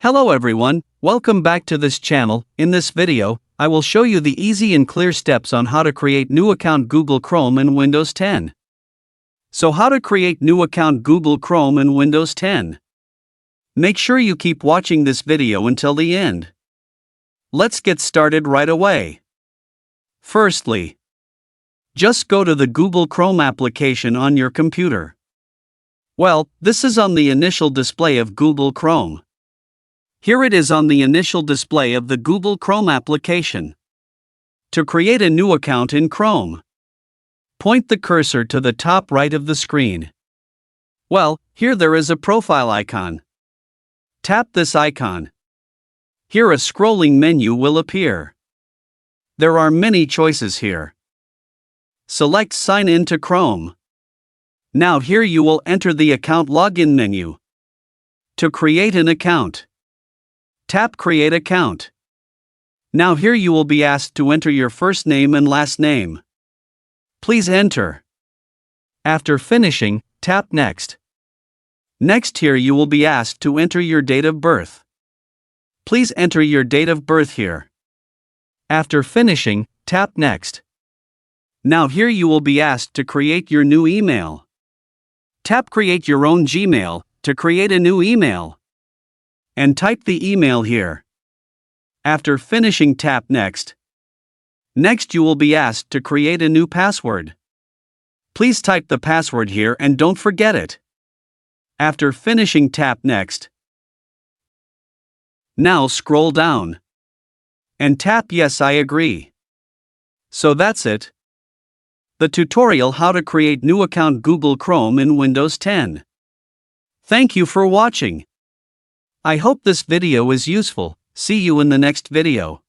Hello everyone, welcome back to this channel. In this video, I will show you the easy and clear steps on how to create new account Google Chrome in Windows 10. So how to create new account Google Chrome in Windows 10? Make sure you keep watching this video until the end. Let's get started right away. Firstly, just go to the Google Chrome application on your computer. Well, this is on the initial display of Google Chrome. Here it is on the initial display of the Google Chrome application. To create a new account in Chrome, point the cursor to the top right of the screen. Well, here there is a profile icon. Tap this icon. Here a scrolling menu will appear. There are many choices here. Select Sign in to Chrome. Now here you will enter the account login menu. To create an account, tap Create Account. Now here you will be asked to enter your first name and last name. Please enter. After finishing, tap Next. Next here you will be asked to enter your date of birth. Please enter your date of birth here. After finishing, tap Next. Now here you will be asked to create your new email. Tap Create your own Gmail to create a new email. And type the email here. After finishing, tap Next. Next you will be asked to create a new password. Please type the password here and don't forget it. After finishing, tap Next. Now scroll down. And tap Yes, I agree. So that's it. The tutorial how to create new account Google Chrome in Windows 10. Thank you for watching. I hope this video is useful. See you in the next video.